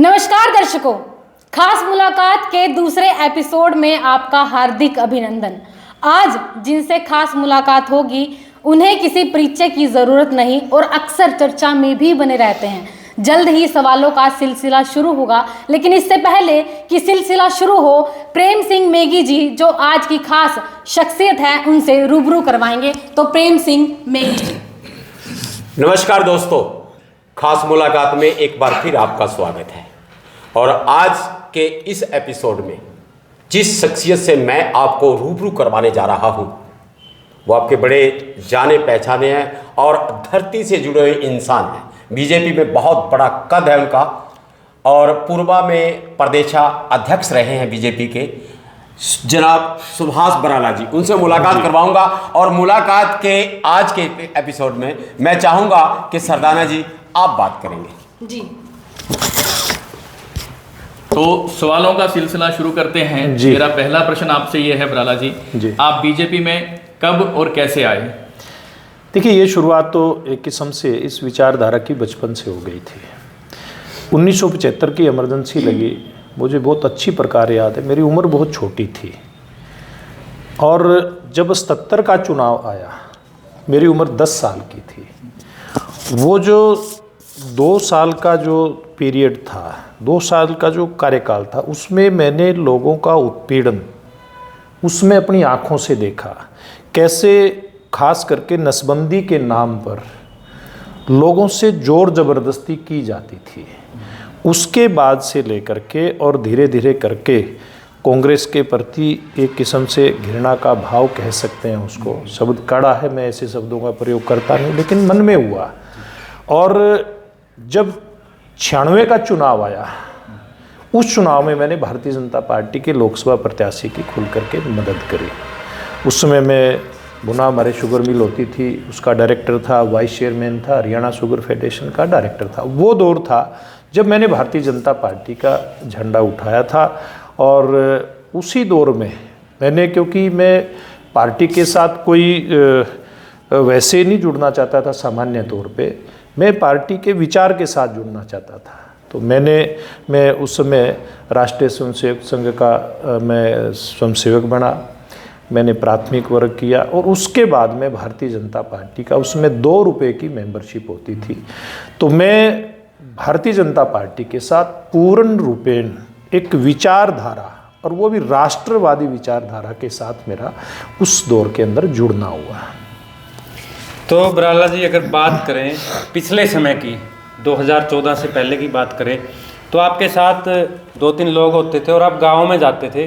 नमस्कार दर्शकों, खास मुलाकात के दूसरे एपिसोड में आपका हार्दिक अभिनंदन। आज जिनसे खास मुलाकात होगी उन्हें किसी परिचय की ज़रूरत नहीं और अक्सर चर्चा में भी बने रहते हैं। जल्द ही सवालों का सिलसिला शुरू होगा, लेकिन इससे पहले कि सिलसिला शुरू हो, प्रेम सिंह मेगी जी जो आज की खास शख्सियत है उनसे रूबरू करवाएंगे। तो प्रेम सिंह मेगी जी। नमस्कार दोस्तों, खास मुलाकात में एक बार फिर आपका स्वागत है। और आज के इस एपिसोड में जिस शख्सियत से मैं आपको रूबरू करवाने जा रहा हूं वो आपके बड़े जाने पहचाने हैं और धरती से जुड़े हुए इंसान हैं। बीजेपी में बहुत बड़ा कद है उनका और पूर्वा में प्रदेशा अध्यक्ष रहे हैं बीजेपी के, जनाब सुभाष बराला जी। उनसे मुलाकात करवाऊंगा और मुलाकात के आज के एपिसोड में मैं चाहूँगा कि सरदाना जी आप बात करेंगे जी। तो सवालों का सिलसिला शुरू करते हैं। मेरा पहला प्रश्न आपसे ये है बराला जी, आप बीजेपी में कब और कैसे आए? देखिए, ये शुरुआत तो एक किस्म से इस विचारधारा की बचपन से हो गई थी। 1975 की इमरजेंसी लगी, मुझे बहुत अच्छी प्रकार याद है। मेरी उम्र बहुत छोटी थी और जब 77 का चुनाव आया मेरी उम्र 10 साल की थी। वो जो 2 साल का जो पीरियड था, 2 साल का जो कार्यकाल था, उसमें मैंने लोगों का उत्पीड़न उसमें अपनी आँखों से देखा। कैसे खास करके नसबंदी के नाम पर लोगों से जोर ज़बरदस्ती की जाती थी। उसके बाद से लेकर के और धीरे धीरे करके कांग्रेस के प्रति एक किस्म से घृणा का भाव कह सकते हैं उसको। शब्द कड़ा है, मैं ऐसे शब्दों का प्रयोग करता नहीं, लेकिन मन में हुआ। और जब 96 का चुनाव आया, उस चुनाव में मैंने भारतीय जनता पार्टी के लोकसभा प्रत्याशी की खुल करके मदद करी। उस समय मैं गुना हमारे शुगर मिल होती थी, उसका डायरेक्टर था, वाइस चेयरमैन था, हरियाणा शुगर फेडरेशन का डायरेक्टर था। वो दौर था जब मैंने भारतीय जनता पार्टी का झंडा उठाया था। और उसी दौर में मैंने, क्योंकि मैं पार्टी के साथ कोई वैसे नहीं जुड़ना चाहता था, सामान्य तौर पे मैं पार्टी के विचार के साथ जुड़ना चाहता था, तो मैं उस समय राष्ट्रीय स्वयंसेवक संघ का मैं स्वयंसेवक बना। मैंने प्राथमिक वर्ग किया और उसके बाद में भारतीय जनता पार्टी का, उसमें 2 रुपये की मेंबरशिप होती थी। तो मैं भारतीय जनता पार्टी के साथ पूर्ण रूपेण एक विचारधारा, और वो भी राष्ट्रवादी विचारधारा के साथ मेरा उस दौर के अंदर जुड़ना हुआ। तो बराला जी, अगर बात करें पिछले समय की, 2014 से पहले की बात करें, तो आपके साथ 2-3 लोग होते थे और आप गाँव में जाते थे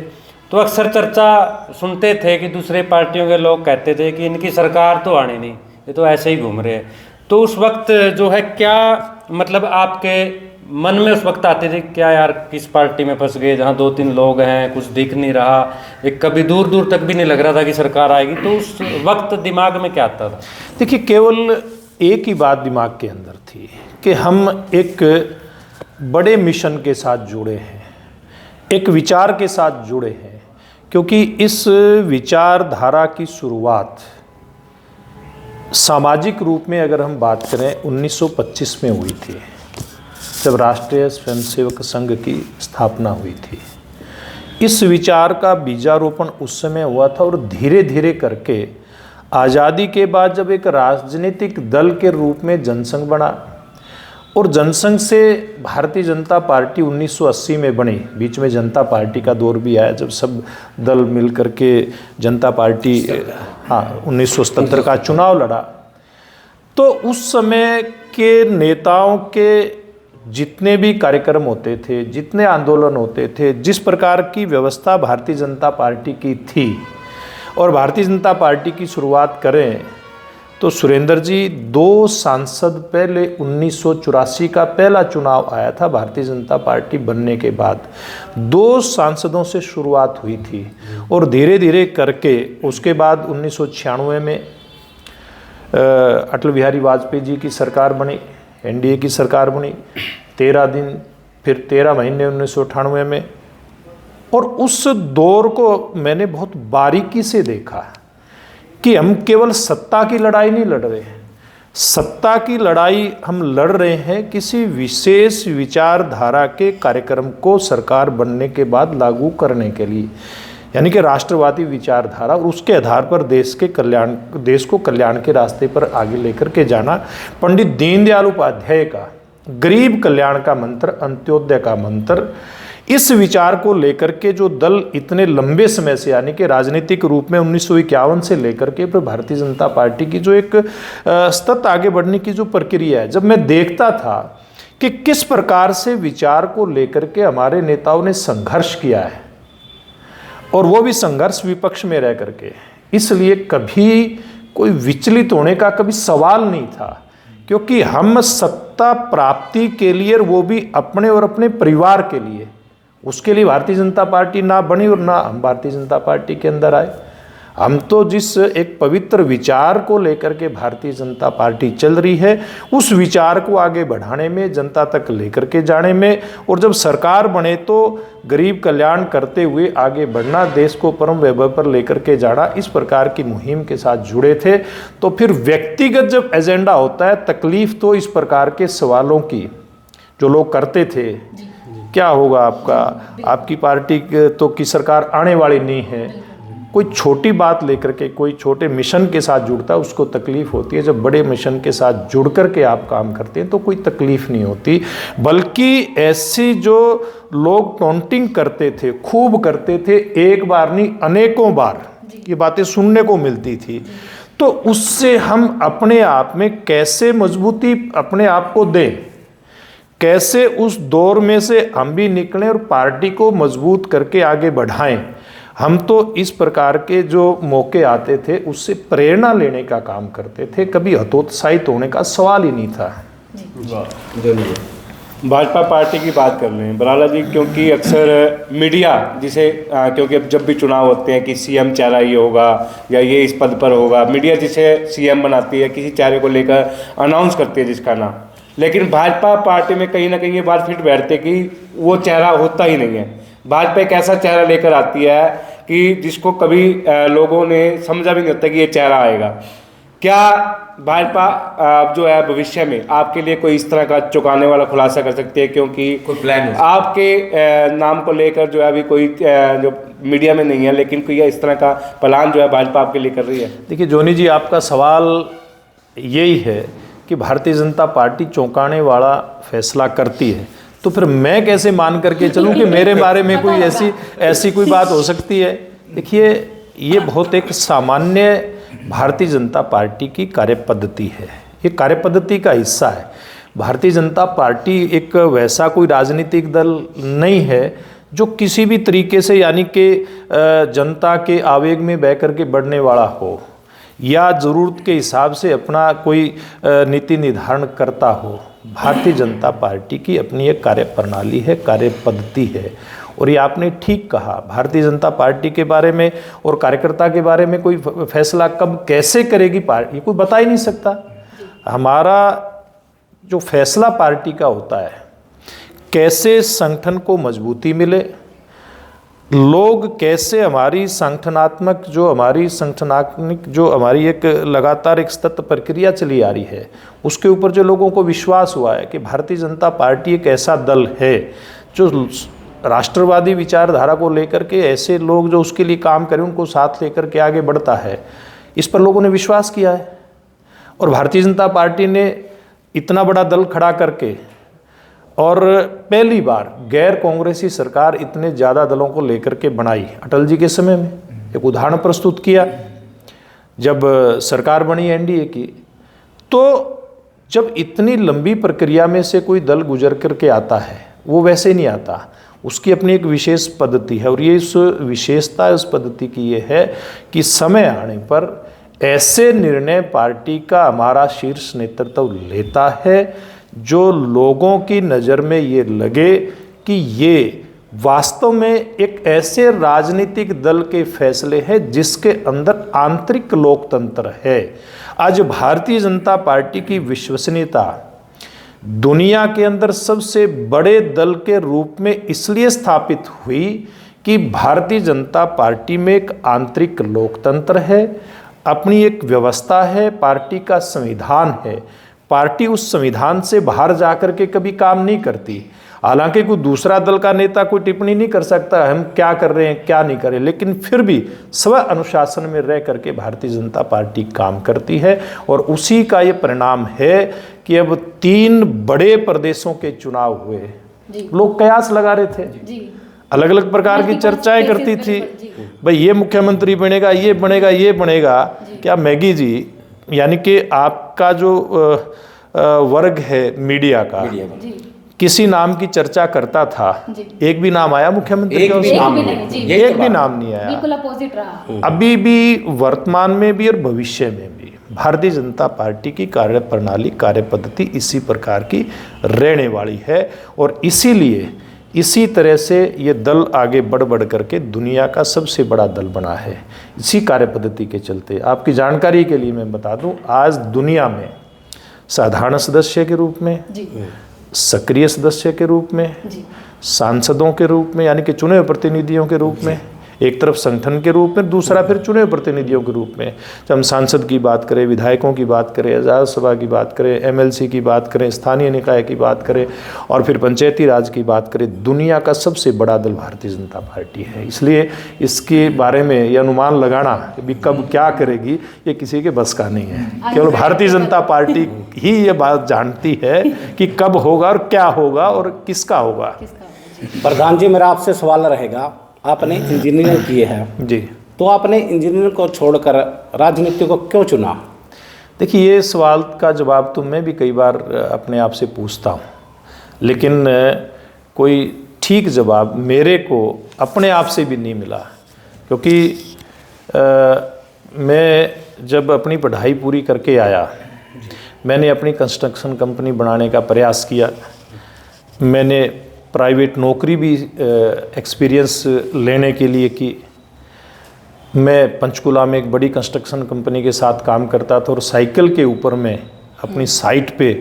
तो अक्सर चर्चा सुनते थे कि दूसरे पार्टियों के लोग कहते थे कि इनकी सरकार तो आनी नहीं, ये तो ऐसे ही घूम रहे हैं। तो उस वक्त जो है, क्या मतलब आपके मन में उस वक्त आते थे क्या, यार किस पार्टी में फंस गए जहाँ 2-3 लोग हैं, कुछ दिख नहीं रहा, एक कभी दूर दूर तक भी नहीं लग रहा था कि सरकार आएगी? तो उस वक्त दिमाग में क्या आता था? देखिए, केवल एक ही बात दिमाग के अंदर थी कि हम एक बड़े मिशन के साथ जुड़े हैं, एक विचार के साथ जुड़े हैं। क्योंकि इस विचारधारा की शुरुआत सामाजिक रूप में अगर हम बात करें 1925 में हुई थी, जब राष्ट्रीय स्वयंसेवक संघ की स्थापना हुई थी। इस विचार का बीजारोपण उस समय हुआ था और धीरे धीरे करके आज़ादी के बाद जब एक राजनीतिक दल के रूप में जनसंघ बना और जनसंघ से भारतीय जनता पार्टी 1980 में बनी। बीच में जनता पार्टी का दौर भी आया जब सब दल मिल करके जनता पार्टी 1977 का चुनाव लड़ा। तो उस समय के नेताओं के जितने भी कार्यक्रम होते थे, जितने आंदोलन होते थे, जिस प्रकार की व्यवस्था भारतीय जनता पार्टी की थी, और भारतीय जनता पार्टी की शुरुआत करें तो सुरेंद्र जी 2 सांसद पहले 1984 का पहला चुनाव आया था भारतीय जनता पार्टी बनने के बाद, 2 सांसदों से शुरुआत हुई थी। और धीरे धीरे करके उसके बाद 1996 में अटल बिहारी वाजपेयी जी की सरकार बनी, एनडीए की सरकार बनी 13 दिन, फिर 13 महीने 1998 में। और उस दौर को मैंने बहुत बारीकी से देखा कि हम केवल सत्ता की लड़ाई नहीं लड़ रहे हैं, सत्ता की लड़ाई हम लड़ रहे हैं किसी विशेष विचारधारा के कार्यक्रम को सरकार बनने के बाद लागू करने के लिए, यानी कि राष्ट्रवादी विचारधारा, और उसके आधार पर देश को कल्याण के रास्ते पर आगे लेकर के जाना। पंडित दीनदयाल उपाध्याय का गरीब कल्याण का मंत्र, अंत्योदय का मंत्र, इस विचार को लेकर के जो दल इतने लंबे समय से, यानी कि राजनीतिक रूप में 1951 से लेकर के फिर भारतीय जनता पार्टी की जो एक सतत आगे बढ़ने की जो प्रक्रिया है, जब मैं देखता था कि किस प्रकार से विचार को लेकर के हमारे नेताओं ने संघर्ष किया है, और वो भी संघर्ष विपक्ष में रह करके, इसलिए कभी कोई विचलित होने का कभी सवाल नहीं था, क्योंकि हम सत्ता प्राप्ति के लिए, और वो भी अपने और अपने परिवार के लिए, उसके लिए भारतीय जनता पार्टी ना बनी और ना हम भारतीय जनता पार्टी के अंदर आए। हम तो जिस एक पवित्र विचार को लेकर के भारतीय जनता पार्टी चल रही है, उस विचार को आगे बढ़ाने में, जनता तक लेकर के जाने में, और जब सरकार बने तो गरीब कल्याण करते हुए आगे बढ़ना, देश को परम वैभव पर लेकर के जाना, इस प्रकार की मुहिम के साथ जुड़े थे। तो फिर व्यक्तिगत जब एजेंडा होता है, तकलीफ तो इस प्रकार के सवालों की जो लोग करते थे, क्या होगा आपका, आपकी पार्टी तो की सरकार आने वाली नहीं है, कोई छोटी बात लेकर के, कोई छोटे मिशन के साथ जुड़ता है उसको तकलीफ होती है। जब बड़े मिशन के साथ जुड़ कर के आप काम करते हैं तो कोई तकलीफ नहीं होती, बल्कि ऐसी जो लोग टॉन्टिंग करते थे, खूब करते थे, एक बार नहीं अनेकों बार ये बातें सुनने को मिलती थी, तो उससे हम अपने आप में कैसे मजबूती अपने आप को दें, कैसे उस दौर में से हम भी निकलें और पार्टी को मजबूत करके आगे बढ़ाएं। हम तो इस प्रकार के जो मौके आते थे उससे प्रेरणा लेने का काम करते थे, कभी हतोत्साहित होने का सवाल ही नहीं था। भाजपा पार्टी की बात कर रहे हैं बराला जी, क्योंकि अक्सर मीडिया जिसे क्योंकि अब जब भी चुनाव होते हैं कि सीएम चेहरा ये होगा या ये इस पद पर होगा, मीडिया जिसे सीएम बनाती है, किसी चेहरे को लेकर अनाउंस करती है जिसका नाम, लेकिन भाजपा पार्टी में कहीं ना कहीं ये बात फिट बैठती कि वो चेहरा होता ही नहीं है। भाजपा एक ऐसा चेहरा लेकर आती है कि जिसको कभी लोगों ने समझा भी नहीं होता कि ये चेहरा आएगा। क्या भाजपा जो है भविष्य में आपके लिए कोई इस तरह का चौंकाने वाला खुलासा कर सकती है, क्योंकि कोई प्लान आपके नाम को लेकर जो है अभी कोई जो मीडिया में नहीं है, लेकिन कोई इस तरह का प्लान जो है भाजपा आपके लिए कर रही है? देखिए जोनी जी, आपका सवाल यही है कि भारतीय जनता पार्टी चौंकाने वाला फैसला करती है, तो फिर मैं कैसे मान करके चलूं कि मेरे बारे में कोई ऐसी कोई बात हो सकती है। देखिए, ये बहुत एक सामान्य भारतीय जनता पार्टी की कार्यपद्धति है, ये कार्यपद्धति का हिस्सा है। भारतीय जनता पार्टी एक वैसा कोई राजनीतिक दल नहीं है जो किसी भी तरीके से, यानी कि जनता के आवेग में बह करके बढ़ने वाला हो या ज़रूरत के हिसाब से अपना कोई नीति निर्धारण करता हो। भारतीय जनता पार्टी की अपनी एक कार्यप्रणाली है, कार्यपद्धति है, और ये आपने ठीक कहा, भारतीय जनता पार्टी के बारे में और कार्यकर्ता के बारे में कोई फैसला कब कैसे करेगी पार्टी, कोई बता ही नहीं सकता। हमारा जो फैसला पार्टी का होता है, कैसे संगठन को मजबूती मिले, लोग कैसे हमारी संगठनात्मक जो हमारी एक लगातार एक सतत प्रक्रिया चली आ रही है, उसके ऊपर जो लोगों को विश्वास हुआ है कि भारतीय जनता पार्टी एक ऐसा दल है जो राष्ट्रवादी विचारधारा को लेकर के, ऐसे लोग जो उसके लिए काम करें उनको साथ लेकर के आगे बढ़ता है, इस पर लोगों ने विश्वास किया है। और भारतीय जनता पार्टी ने इतना बड़ा दल खड़ा करके, और पहली बार गैर कांग्रेसी सरकार इतने ज़्यादा दलों को लेकर के बनाई अटल जी के समय में, एक उदाहरण प्रस्तुत किया। जब सरकार बनी एनडीए की, तो जब इतनी लंबी प्रक्रिया में से कोई दल गुजर करके आता है, वो वैसे नहीं आता, उसकी अपनी एक विशेष पद्धति है। और ये इस विशेषता उस पद्धति की ये है कि समय आने पर ऐसे निर्णय पार्टी का हमारा शीर्ष नेतृत्व लेता है जो लोगों की नज़र में ये लगे कि ये वास्तव में एक ऐसे राजनीतिक दल के फैसले हैं जिसके अंदर आंतरिक लोकतंत्र है। आज भारतीय जनता पार्टी की विश्वसनीयता दुनिया के अंदर सबसे बड़े दल के रूप में इसलिए स्थापित हुई कि भारतीय जनता पार्टी में एक आंतरिक लोकतंत्र है, अपनी एक व्यवस्था है, पार्टी का संविधान है। पार्टी उस संविधान से बाहर जाकर के कभी काम नहीं करती। हालांकि कोई दूसरा दल का नेता कोई टिप्पणी नहीं कर सकता हम क्या कर रहे हैं क्या नहीं कर रहे, लेकिन फिर भी स्व अनुशासन में रह करके भारतीय जनता पार्टी काम करती है। और उसी का ये परिणाम है कि अब 3 बड़े प्रदेशों के चुनाव हुए। लोग कयास लगा रहे थे, अलग अलग प्रकार की चर्चाएं करती थी, भाई ये मुख्यमंत्री बनेगा, ये बनेगा, ये बनेगा। क्या मैगी जी, यानी कि आपका जो वर्ग है मीडिया का, किसी नाम की चर्चा करता था, एक भी नाम आया मुख्यमंत्री का? एक भी नाम नहीं आया। बिल्कुल अपोजिट रहा। अभी भी वर्तमान में भी और भविष्य में भी भारतीय जनता पार्टी की कार्य प्रणाली, कार्य पद्धति इसी प्रकार की रहने वाली है। और इसीलिए इसी तरह से ये दल आगे बढ़ बढ़ करके दुनिया का सबसे बड़ा दल बना है, इसी कार्य पद्धति के चलते। आपकी जानकारी के लिए मैं बता दूं, आज दुनिया में साधारण सदस्य के रूप में, सक्रिय सदस्य के रूप में, सांसदों के रूप में यानी कि चुने हुए प्रतिनिधियों के रूप में, एक तरफ संगठन के रूप में, दूसरा फिर चुने हुए प्रतिनिधियों के रूप में। जब हम सांसद की बात करें, विधायकों की बात करें, राज्यसभा की बात करें, एमएलसी की बात करें, स्थानीय निकाय की बात करें और फिर पंचायती राज की बात करें, दुनिया का सबसे बड़ा दल भारतीय जनता पार्टी है। इसलिए इसके बारे में ये अनुमान लगाना कि कब क्या करेगी ये किसी के बस का नहीं है। केवल भारतीय जनता पार्टी ही ये बात जानती है कि कब होगा और क्या होगा और किसका होगा। प्रधान जी, मेरा आपसे सवाल रहेगा, आपने इंजीनियरिंग की है जी, तो आपने इंजीनियरिंग को छोड़कर राजनीति को क्यों चुना? देखिए, ये सवाल का जवाब तो मैं भी कई बार अपने आप से पूछता हूँ, लेकिन कोई ठीक जवाब मेरे को अपने आप से भी नहीं मिला। क्योंकि मैं जब अपनी पढ़ाई पूरी करके आया, मैंने अपनी कंस्ट्रक्शन कंपनी बनाने का प्रयास किया। मैंने प्राइवेट नौकरी भी एक्सपीरियंस लेने के लिए की। मैं पंचकुला में एक बड़ी कंस्ट्रक्शन कंपनी के साथ काम करता था और साइकिल के ऊपर मैं अपनी साइट पे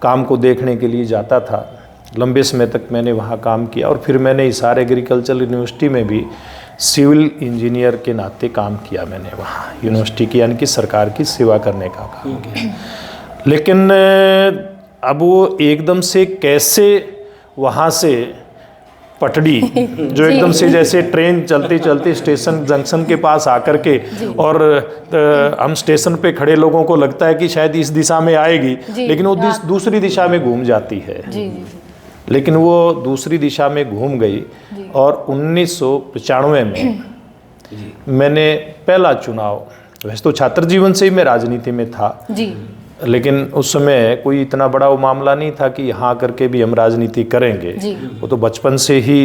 काम को देखने के लिए जाता था। लंबे समय तक मैंने वहाँ काम किया और फिर मैंने हिसार एग्रीकल्चर यूनिवर्सिटी में भी सिविल इंजीनियर के नाते काम किया। मैंने वहाँ यूनिवर्सिटी की यानी कि सरकार की सेवा करने का काम किया। लेकिन अब वो एकदम से कैसे वहाँ से पटड़ी जो एकदम से जैसे ट्रेन चलती चलती स्टेशन जंक्शन के पास आकर के और हम स्टेशन पे खड़े लोगों को लगता है कि शायद इस दिशा में आएगी, लेकिन वो दूसरी दिशा में घूम जाती है। लेकिन वो दूसरी दिशा में घूम गई और 1995 में मैंने पहला चुनाव, वैसे तो छात्र जीवन से ही मैं राजनीति में था, लेकिन उस समय कोई इतना बड़ा वो मामला नहीं था कि यहाँ करके भी हम राजनीति करेंगे। वो तो बचपन से ही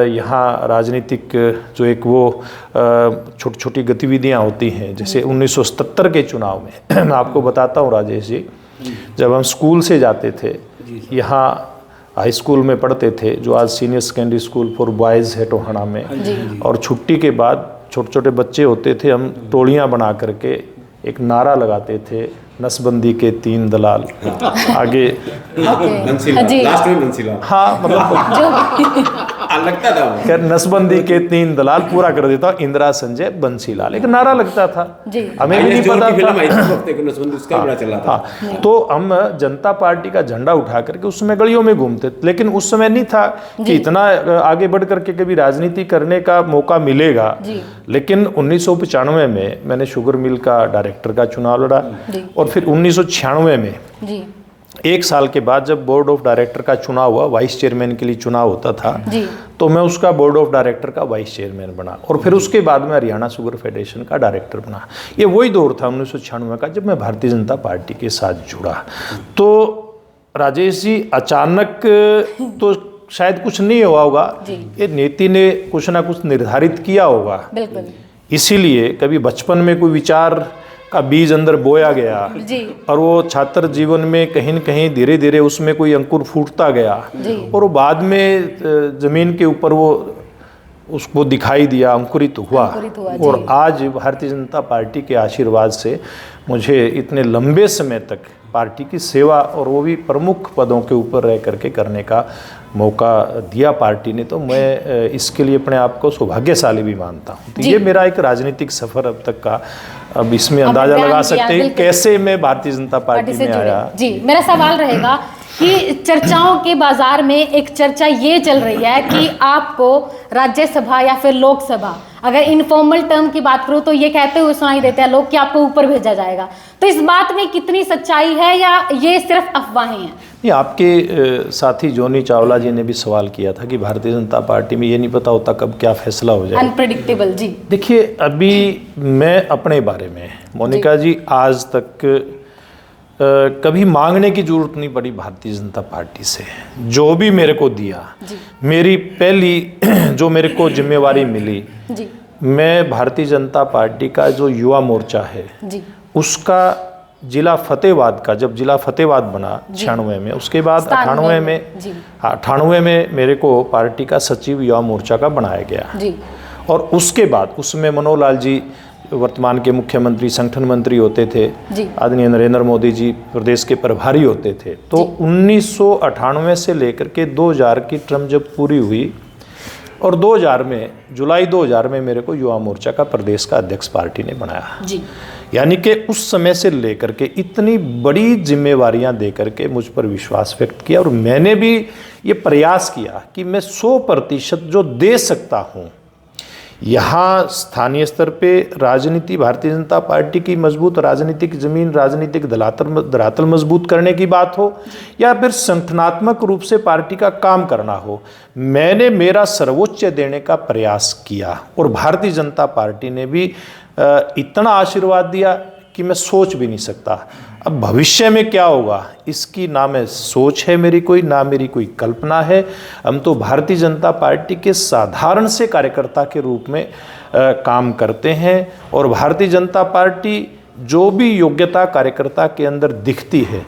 यहाँ राजनीतिक जो एक वो छोटी छोटी गतिविधियाँ होती हैं, जैसे 1977 के चुनाव में मैं आपको बताता हूँ राजेश जी, जब हम स्कूल से जाते थे, यहाँ हाई स्कूल में पढ़ते थे जो आज senior secondary school for boys है टोहाना में, और छुट्टी के बाद छोटे छोटे बच्चे होते थे, हम टोलियाँ बना करके एक नारा लगाते थे, नसबंदी के 3 दलाल आगे लास्ट में बंसीलाल। हाँ, मतलब लगता था खैर नसबंदी के 3 दलाल पूरा कर देता हूँ, इंदिरा संजय बंसीलाल एक नारा लगता था। हमें भी नहीं पता था। हाँ, तो हम जनता पार्टी का झंडा उठा करके उस समय गलियों में घूमते, लेकिन उस समय नहीं था कि इतना आगे बढ़ करके कभी राजनीति करने का मौका मिलेगा। लेकिन 1995 में मैंने शुगर मिल का डायरेक्टर का चुनाव लड़ा और फिर 1996 में 1 साल के बाद जब बोर्ड ऑफ डायरेक्टर का चुनाव हुआ, वाइस चेयरमैन के लिए चुनाव होता था, तो मैं उसका बोर्ड ऑफ डायरेक्टर का वाइस चेयरमैन बना और फिर उसके बाद में हरियाणा शुगर फेडरेशन का डायरेक्टर बना। ये वही दौर था 1996 का जब मैं भारतीय जनता पार्टी के साथ जुड़ा। तो राजेश जी, अचानक तो शायद कुछ नहीं हुआ होगा, ये नीति ने कुछ ना कुछ निर्धारित किया होगा। इसीलिए कभी बचपन में कोई विचार का बीज अंदर बोया गया और वो छात्र जीवन में कहीं न कहीं धीरे धीरे उसमें कोई अंकुर फूटता गया और वो बाद में जमीन के ऊपर वो उसको दिखाई दिया, अंकुरित हुआ और आज भारतीय जनता पार्टी के आशीर्वाद से मुझे इतने लंबे समय तक पार्टी की सेवा और वो भी प्रमुख पदों के ऊपर रह करके करने का मौका दिया पार्टी ने, तो मैं इसके लिए अपने आप को सौभाग्यशाली भी मानता हूँ। तो जी। ये मेरा एक राजनीतिक सफ़र अब तक का, अब इसमें अंदाज़ा बयान लगा किया, सकते हैं बिल्कुल। कैसे मैं भारतीय जनता पार्टी से में जुड़े। आया। जी, मेरा सवाल रहेगा कि चर्चाओं के बाजार में एक चर्चा ये चल रही है कि आपको राज्यसभा या फिर लोकसभा, अगर इनफॉर्मल टर्म की बात करूं तो ये कहते हुए सुनाई देते हैं लोग कि आपको ऊपर भेजा जाएगा। तो इस बात में कितनी सच्चाई है या ये सिर्फ अफवाहें हैं? नहीं, आपके साथी जोनी चावला जी ने भी सवाल किया था कि भारतीय जनता पार्टी में ये नहीं पता होता कब क्या फैसला हो जाए। अनप्रेडिक्टेबल। जी देखिए, अभी मैं अपने बारे में, मोनिका जी, आज तक कभी मांगने की जरूरत नहीं पड़ी भारतीय जनता पार्टी से। जो भी मेरे को दिया, मेरी पहली जो मेरे को जिम्मेवारी मिली, जी मैं भारतीय जनता पार्टी का जो युवा मोर्चा है जी उसका जिला फतेहाबाद का, जब जिला फतेहाबाद बना 96 में, उसके बाद 98 में, जी 98 में मेरे को पार्टी का सचिव युवा मोर्चा का बनाया गया। जी और उसके बाद उसमें मनोहर लाल जी वर्तमान के मुख्यमंत्री, संगठन मंत्री होते थे, जी। आदरणीय नरेंद्र मोदी जी प्रदेश के प्रभारी होते थे। तो 1998 से लेकर के 2000 की टर्म जब पूरी हुई और 2000 में, जुलाई 2000 में मेरे को युवा मोर्चा का प्रदेश का अध्यक्ष पार्टी ने बनाया। जी यानी कि उस समय से लेकर के इतनी बड़ी जिम्मेवारियां दे करके मुझ पर विश्वास व्यक्त किया और मैंने भी ये प्रयास किया कि मैं 100% जो दे सकता हूँ, यहाँ स्थानीय स्तर पे राजनीति, भारतीय जनता पार्टी की मजबूत राजनीतिक जमीन, राजनीतिक धरातल मजबूत करने की बात हो या फिर संगठनात्मक रूप से पार्टी का काम करना हो, मैंने मेरा सर्वोच्च देने का प्रयास किया। और भारतीय जनता पार्टी ने भी इतना आशीर्वाद दिया कि मैं सोच भी नहीं सकता। अब भविष्य में क्या होगा इसकी ना मैं सोच है मेरी कोई, ना मेरी कोई कल्पना है। हम तो भारतीय जनता पार्टी के साधारण से कार्यकर्ता के रूप में काम करते हैं और भारतीय जनता पार्टी जो भी योग्यता कार्यकर्ता के अंदर दिखती है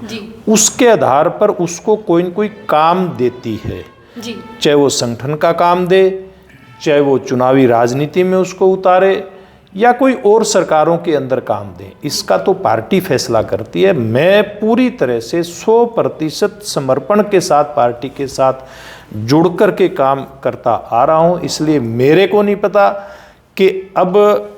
उसके आधार पर उसको कोई न कोई काम देती है। जी चाहे वो संगठन का काम दे, चाहे वो चुनावी राजनीति में उसको उतारे या कोई और सरकारों के अंदर काम दें, इसका तो पार्टी फैसला करती है। मैं पूरी तरह से 100% समर्पण के साथ पार्टी के साथ जुड़ कर के काम करता आ रहा हूं। इसलिए मेरे को नहीं पता कि अब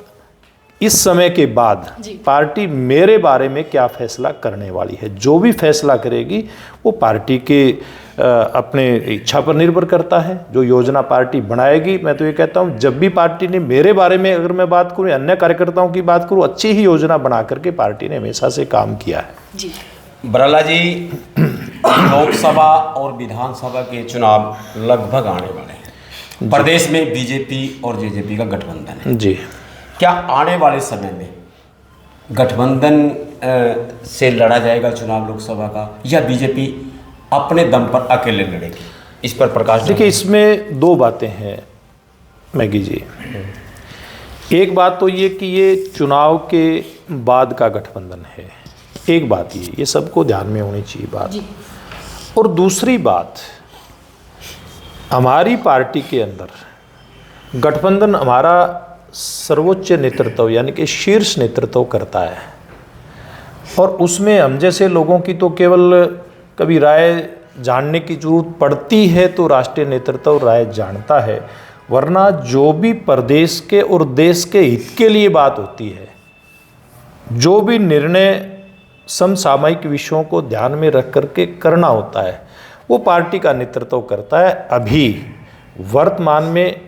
इस समय के बाद पार्टी मेरे बारे में क्या फैसला करने वाली है। जो भी फैसला करेगी वो पार्टी के अपने इच्छा पर निर्भर करता है। जो योजना पार्टी बनाएगी, मैं तो ये कहता हूँ जब भी पार्टी ने मेरे बारे में, अगर मैं बात करूँ, अन्य कार्यकर्ताओं की बात करूँ, अच्छी ही योजना बना करके पार्टी ने हमेशा से काम किया है। जी बराला जी, लोकसभा और विधानसभा के चुनाव लगभग आने वाले हैं। प्रदेश में बीजेपी और जेजेपी का गठबंधन है जी। क्या आने वाले समय में गठबंधन से लड़ा जाएगा चुनाव लोकसभा का, या बीजेपी अपने दम पर अकेले लड़ेगी? इस पर प्रकाश देखिए, इसमें दो बातें हैं मैगी जी। एक बात तो ये कि ये चुनाव के बाद का गठबंधन है, एक बात ये सबको ध्यान में होनी चाहिए बात। और दूसरी बात, हमारी पार्टी के अंदर गठबंधन हमारा सर्वोच्च नेतृत्व यानी कि शीर्ष नेतृत्व करता है और उसमें हम जैसे लोगों की तो केवल कभी राय जानने की जरूरत पड़ती है तो राष्ट्रीय नेतृत्व राय जानता है, वरना जो भी प्रदेश के और देश के हित के लिए बात होती है, जो भी निर्णय समसामयिक विषयों को ध्यान में रख करके करना होता है, वो पार्टी का नेतृत्व करता है। अभी वर्तमान में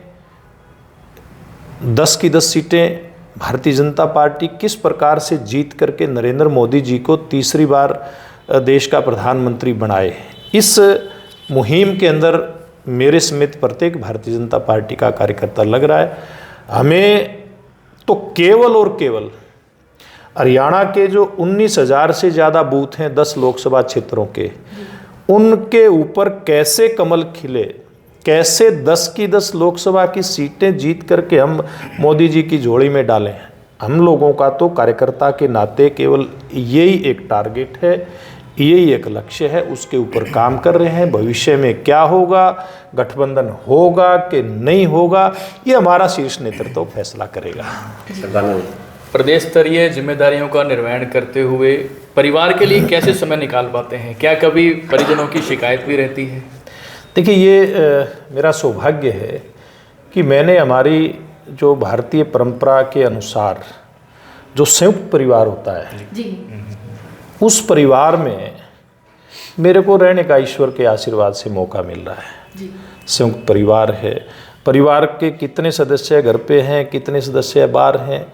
10 की 10 सीटें भारतीय जनता पार्टी किस प्रकार से जीत करके नरेंद्र मोदी जी को तीसरी बार देश का प्रधानमंत्री बनाए, इस मुहिम के अंदर मेरे समेत प्रत्येक भारतीय जनता पार्टी का कार्यकर्ता लग रहा है। हमें तो केवल और केवल हरियाणा के जो 19,000 से ज़्यादा बूथ हैं 10 लोकसभा क्षेत्रों के, उनके ऊपर कैसे कमल खिले, कैसे 10 की 10 लोकसभा की सीटें जीत करके हम मोदी जी की झोली में डालें। हम लोगों का तो कार्यकर्ता के नाते केवल यही एक टारगेट है, यही एक लक्ष्य है, उसके ऊपर काम कर रहे हैं। भविष्य में क्या होगा, गठबंधन होगा कि नहीं होगा, ये हमारा शीर्ष नेतृत्व फैसला करेगा। प्रदेश स्तरीय जिम्मेदारियों का निर्वहन करते हुए परिवार के लिए कैसे समय निकाल पाते हैं? क्या कभी परिजनों की शिकायत भी रहती है? देखिए ये मेरा सौभाग्य है कि मैंने हमारी जो भारतीय परंपरा के अनुसार जो संयुक्त परिवार होता है जी उस परिवार में मेरे को रहने का ईश्वर के आशीर्वाद से मौका मिल रहा है। जी संयुक्त परिवार है, परिवार के कितने सदस्य घर पे हैं, कितने सदस्य बाहर हैं,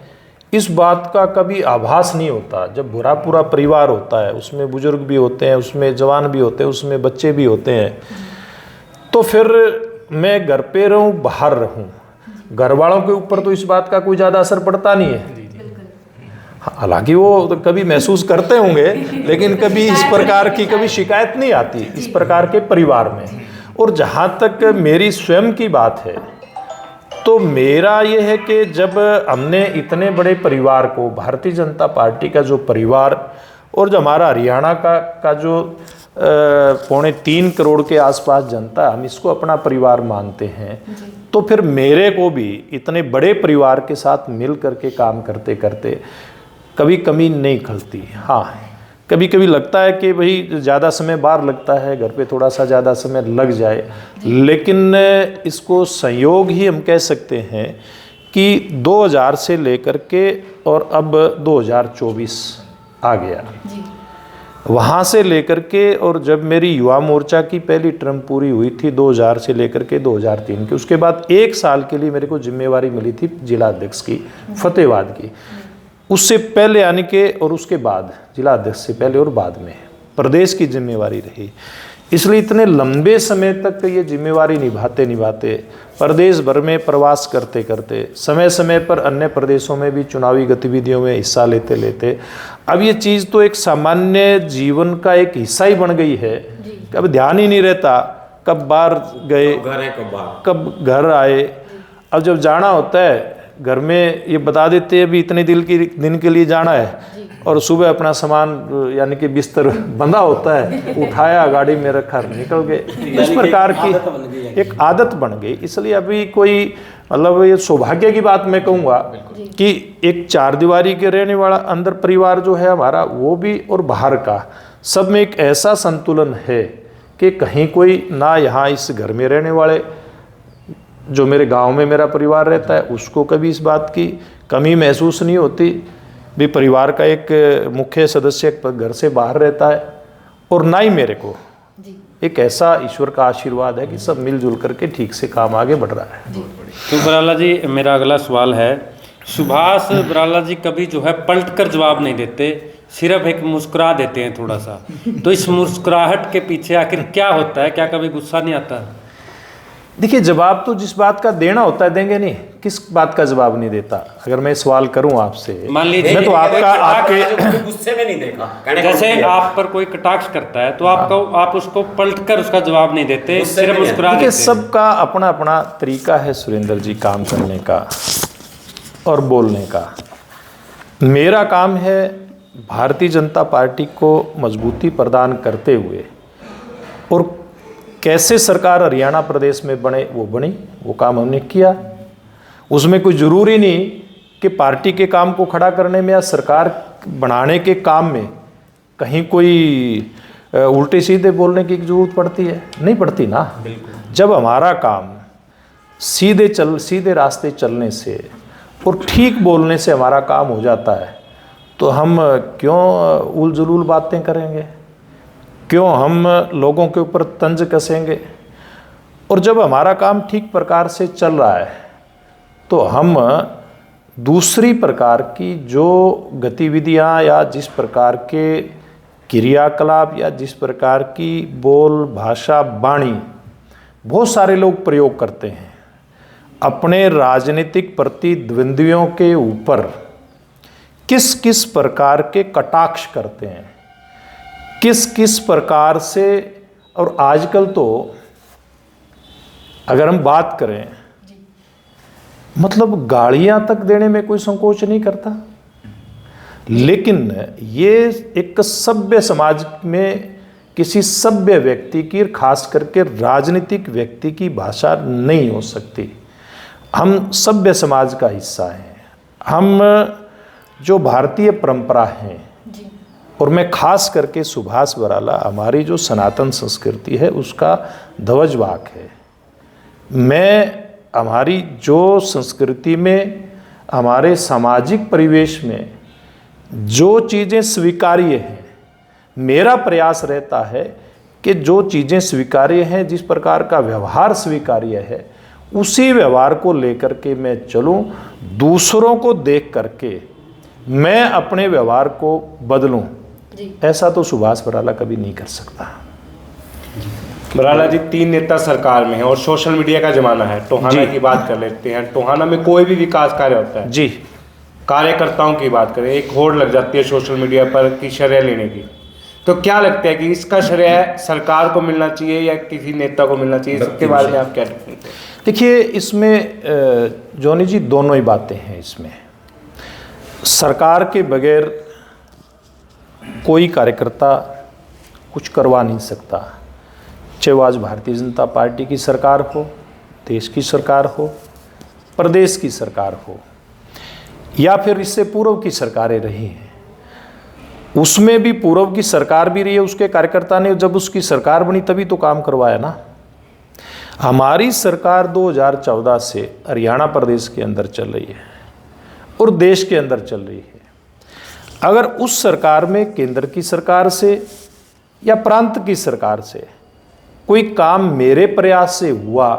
इस बात का कभी आभास नहीं होता। जब पूरा परिवार होता है, उसमें बुजुर्ग भी होते हैं, उसमें जवान भी होते हैं, उसमें बच्चे भी होते हैं, तो फिर मैं घर पे रहूं बाहर रहूं, घर वालों के ऊपर तो इस बात का कोई ज़्यादा असर पड़ता नहीं है। हालांकि वो तो कभी महसूस करते होंगे, लेकिन कभी इस प्रकार की कभी शिकायत नहीं आती इस प्रकार के परिवार में। और जहाँ तक मेरी स्वयं की बात है, तो मेरा ये है कि जब हमने इतने बड़े परिवार को, भारतीय जनता पार्टी का जो परिवार और जो हमारा हरियाणा का जो 3.25 करोड़ के आसपास जनता, हम इसको अपना परिवार मानते हैं, तो फिर मेरे को भी इतने बड़े परिवार के साथ मिल करके काम करते करते कभी कमी नहीं खलती। हाँ, कभी कभी लगता है कि भाई ज़्यादा समय बाहर लगता है, घर पे थोड़ा सा ज़्यादा समय लग जाए, लेकिन इसको संयोग ही हम कह सकते हैं कि 2000 से लेकर के और अब 2024 आ गया, वहाँ से लेकर के, और जब मेरी युवा मोर्चा की पहली टर्म पूरी हुई थी 2000 से लेकर के 2003 की, उसके बाद 1 साल के लिए मेरे को जिम्मेवारी मिली थी जिला अध्यक्ष की फतेहाबाद की। उससे पहले यानी कि और उसके बाद जिला अध्यक्ष से पहले और बाद में प्रदेश की जिम्मेवारी रही। इसलिए इतने लंबे समय तक ये जिम्मेवारी निभाते प्रदेश भर में प्रवास करते करते, समय समय पर अन्य प्रदेशों में भी चुनावी गतिविधियों में हिस्सा लेते अब ये चीज़ तो एक सामान्य जीवन का एक हिस्सा ही बन गई है। अब ध्यान ही नहीं रहता कब बाहर गए, कब घर आए। अब जब जाना होता है घर में ये बता देते हैं भी इतने दिन के लिए जाना है, और सुबह अपना सामान यानी कि बिस्तर बंधा होता है, उठाया, गाड़ी में रखा, निकल गए। इस प्रकार की एक आदत बन गई। इसलिए अभी कोई मतलब ये सौभाग्य की बात मैं कहूँगा कि एक 4 दीवारी के रहने वाला अंदर परिवार जो है हमारा, वो भी और बाहर का, सब में एक ऐसा संतुलन है कि कहीं कोई ना यहाँ इस घर में रहने वाले जो मेरे गांव में मेरा परिवार रहता है उसको कभी इस बात की कमी महसूस नहीं होती भी परिवार का एक मुख्य सदस्य घर से बाहर रहता है, और ना ही मेरे को एक ऐसा ईश्वर का आशीर्वाद है कि सब मिलजुल करके ठीक से काम आगे बढ़ रहा है। तो बराला जी, मेरा अगला सवाल है, सुभाष बराला जी कभी जो है पलट कर जवाब नहीं देते, सिर्फ एक मुस्कुरा देते हैं थोड़ा सा, तो इस मुस्कुराहट के पीछे आखिर क्या होता है? क्या कभी गुस्सा नहीं आता? देखिए, जवाब तो जिस बात का देना होता है देंगे नहीं, किस बात का जवाब नहीं देता? अगर मैं सवाल करूं आपसे, मान लीजिए मैं तो आपके गुस्से में नहीं देखा, जैसे आप पर कोई कटाक्ष करता है तो आप उसको पलटकर उसका जवाब नहीं देते, सिर्फ मुस्कुरा देते हैं। सबका अपना अपना तरीका है सुरेंद्र जी काम करने का और बोलने का। मेरा काम है भारतीय जनता पार्टी को मजबूती प्रदान करते हुए, और कैसे सरकार हरियाणा प्रदेश में बने वो बनी, वो काम हमने किया। उसमें कोई ज़रूरी नहीं कि पार्टी के काम को खड़ा करने में या सरकार बनाने के काम में कहीं कोई उल्टे सीधे बोलने की जरूरत पड़ती है, नहीं पड़ती ना। जब हमारा काम सीधे रास्ते चलने से और ठीक बोलने से हमारा काम हो जाता है, तो हम क्यों उल जुलूल बातें करेंगे, क्यों हम लोगों के ऊपर तंज कसेंगे? और जब हमारा काम ठीक प्रकार से चल रहा है तो हम दूसरी प्रकार की जो गतिविधियां या जिस प्रकार के क्रियाकलाप या जिस प्रकार की बोल भाषा वाणी बहुत सारे लोग प्रयोग करते हैं अपने राजनीतिक प्रतिद्वंदियों के ऊपर, किस किस प्रकार के कटाक्ष करते हैं, किस किस प्रकार से। और आजकल तो अगर हम बात करें, मतलब गालियां तक देने में कोई संकोच नहीं करता। लेकिन ये एक सभ्य समाज में किसी सभ्य व्यक्ति की, खास करके राजनीतिक व्यक्ति की भाषा नहीं हो सकती। हम सभ्य समाज का हिस्सा हैं। हम जो भारतीय परंपरा है और मैं खास करके सुभाष बराला हमारी जो सनातन संस्कृति है उसका ध्वजवाहक है। मैं हमारी जो संस्कृति में, हमारे सामाजिक परिवेश में जो चीज़ें स्वीकार्य हैं, मेरा प्रयास रहता है कि जो चीज़ें स्वीकार्य हैं, जिस प्रकार का व्यवहार स्वीकार्य है, उसी व्यवहार को लेकर के मैं चलूं। दूसरों को देख करके मैं अपने व्यवहार को बदलूं, ऐसा तो सुभाष बराला कभी नहीं कर सकता। बराला जी, 3 नेता सरकार में है और सोशल मीडिया का जमाना है। टोहाना की बात कर लेते हैं। टोहाना में कोई भी विकास कार्य होता है जी, कार्यकर्ताओं की बात करें, एक होड़ लग जाती है सोशल मीडिया पर कि श्रेय लेने की। तो क्या लगता है कि इसका श्रेय सरकार को मिलना चाहिए या किसी नेता को मिलना चाहिए? इसके बारे में आप क्या कहते हैं? देखिए, इसमें जॉनी जी दोनों ही बातें हैं। इसमें सरकार के बगैर कोई कार्यकर्ता कुछ करवा नहीं सकता, चाहे वो आज भारतीय जनता पार्टी की सरकार हो, देश की सरकार हो, प्रदेश की सरकार हो, या फिर इससे पूर्व की सरकारें रही हैं। उसमें भी पूर्व की सरकार भी रही है, उसके कार्यकर्ता ने जब उसकी सरकार बनी तभी तो काम करवाया ना। हमारी सरकार 2014 से हरियाणा प्रदेश के अंदर चल रही है और देश के अंदर चल रही है। अगर उस सरकार में केंद्र की सरकार से या प्रांत की सरकार से कोई काम मेरे प्रयास से हुआ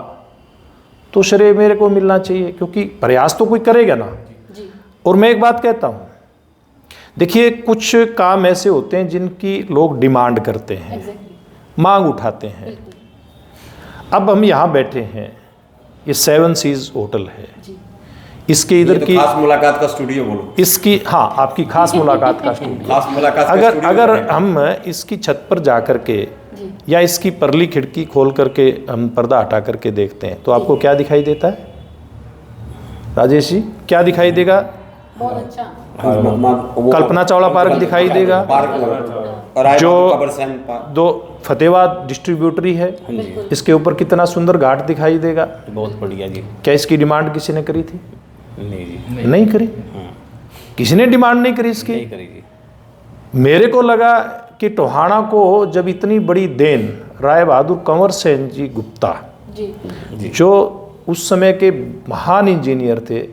तो श्रेय मेरे को मिलना चाहिए, क्योंकि प्रयास तो कोई करेगा ना। और मैं एक बात कहता हूँ, देखिए, कुछ काम ऐसे होते हैं जिनकी लोग डिमांड करते हैं, मांग उठाते हैं। अब हम यहाँ बैठे हैं, ये 7 सीज होटल है, इसके इधर तो की खास मुलाकात का स्टूडियो बोलो, इसकी, हाँ, आपकी खास मुलाकात का स्टूडियो। खास मुलाकात का स्टूडियो अगर बोलो। हम इसकी छत पर जा करके या इसकी परली खिड़की खोल करके हम पर्दा हटा करके देखते हैं तो आपको क्या दिखाई देता है राजेश जी? क्या दिखाई देगा? बहुत अच्छा। कल्पना चावला पार्क दिखाई देगा, जो 2 फतेहाबाद डिस्ट्रीब्यूटरी है, इसके ऊपर कितना सुंदर घाट दिखाई देगा। बहुत बढ़िया जी। क्या इसकी डिमांड किसी ने करी थी? नहीं जी, नहीं करी, किसी ने डिमांड नहीं करी इसकी। नहीं करेगी। मेरे को लगा कि टोहाना को जब इतनी बड़ी देन राय बहादुर कंवर सेन जी गुप्ता, जो उस समय के महान इंजीनियर थे,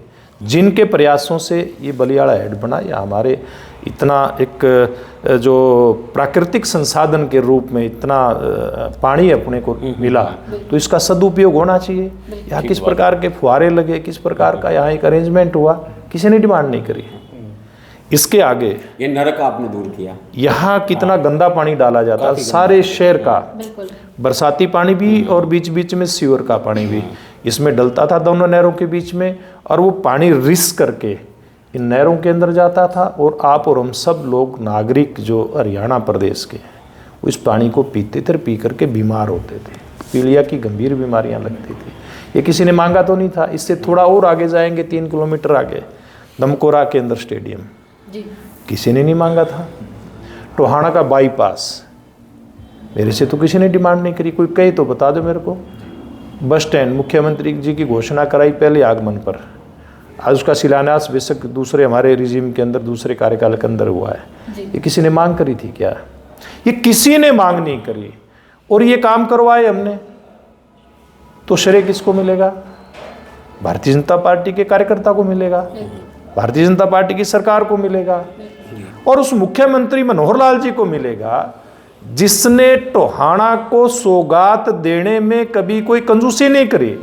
जिनके प्रयासों से ये बलियाड़ा हेड बना, या हमारे इतना एक जो प्राकृतिक संसाधन के रूप में इतना पानी अपने को मिला, तो इसका सदुपयोग होना चाहिए। यहाँ किस प्रकार के फुहारे लगे, किस प्रकार का यहाँ एक अरेंजमेंट हुआ, किसी ने डिमांड नहीं करी। इसके आगे ये नरक आपने दूर किया। यहाँ कितना गंदा पानी डाला जाता, सारे शहर का, बरसाती पानी भी और बीच बीच में सीवर का पानी भी इसमें डलता था, दोनों नहरों के बीच में, और वो पानी रिस करके इन नहरों के अंदर जाता था। और आप और हम सब लोग नागरिक जो हरियाणा प्रदेश के इस पानी को पीते थे, पी करके बीमार होते थे, पीलिया की गंभीर बीमारियां लगती थी। ये किसी ने मांगा तो नहीं था। इससे थोड़ा और आगे जाएंगे, 3 किलोमीटर आगे, दमकोरा के अंदर स्टेडियम, किसी ने नहीं मांगा था। टोहाना का बाईपास, मेरे से तो किसी ने डिमांड नहीं करी। कोई कहे तो बता दो मेरे को। बस स्टैंड, मुख्यमंत्री जी की घोषणा कराई पहले आगमन पर, आज उसका शिलान्यास बेशक दूसरे हमारे रिजीम के अंदर, दूसरे कार्यकाल के अंदर हुआ है। ये किसी ने मांग करी थी क्या? ये किसी ने मांग नहीं करी, और ये काम करवाए हमने, तो श्रेय किसको मिलेगा? भारतीय जनता पार्टी के कार्यकर्ता को मिलेगा, भारतीय जनता पार्टी की सरकार को मिलेगा, और उस मुख्यमंत्री मनोहर लाल जी को मिलेगा जिसने टोहाना को सौगात देने में कभी कोई कंजूसी नहीं करी।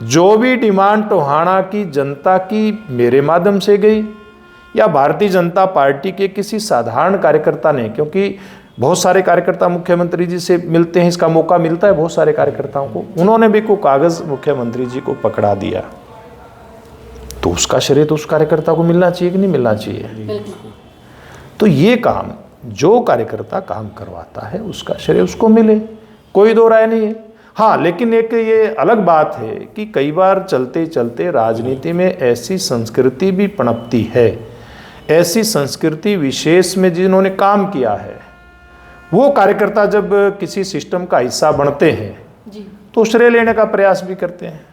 जो भी डिमांड टोहाना की जनता की मेरे माध्यम से गई, या भारतीय जनता पार्टी के किसी साधारण कार्यकर्ता ने, क्योंकि बहुत सारे कार्यकर्ता मुख्यमंत्री जी से मिलते हैं, इसका मौका मिलता है बहुत सारे कार्यकर्ताओं को, उन्होंने भी कोई कागज मुख्यमंत्री जी को पकड़ा दिया, तो उसका श्रेय तो उस कार्यकर्ता को मिलना चाहिए कि नहीं मिलना चाहिए? तो ये काम जो कार्यकर्ता काम करवाता है उसका श्रेय उसको मिले, कोई दो राय नहीं है। हाँ, लेकिन एक ये अलग बात है कि कई बार चलते चलते राजनीति में ऐसी संस्कृति भी पनपती है, ऐसी संस्कृति विशेष में जिन्होंने काम किया है, वो कार्यकर्ता जब किसी सिस्टम का हिस्सा बनते हैं तो श्रेय लेने का प्रयास भी करते हैं।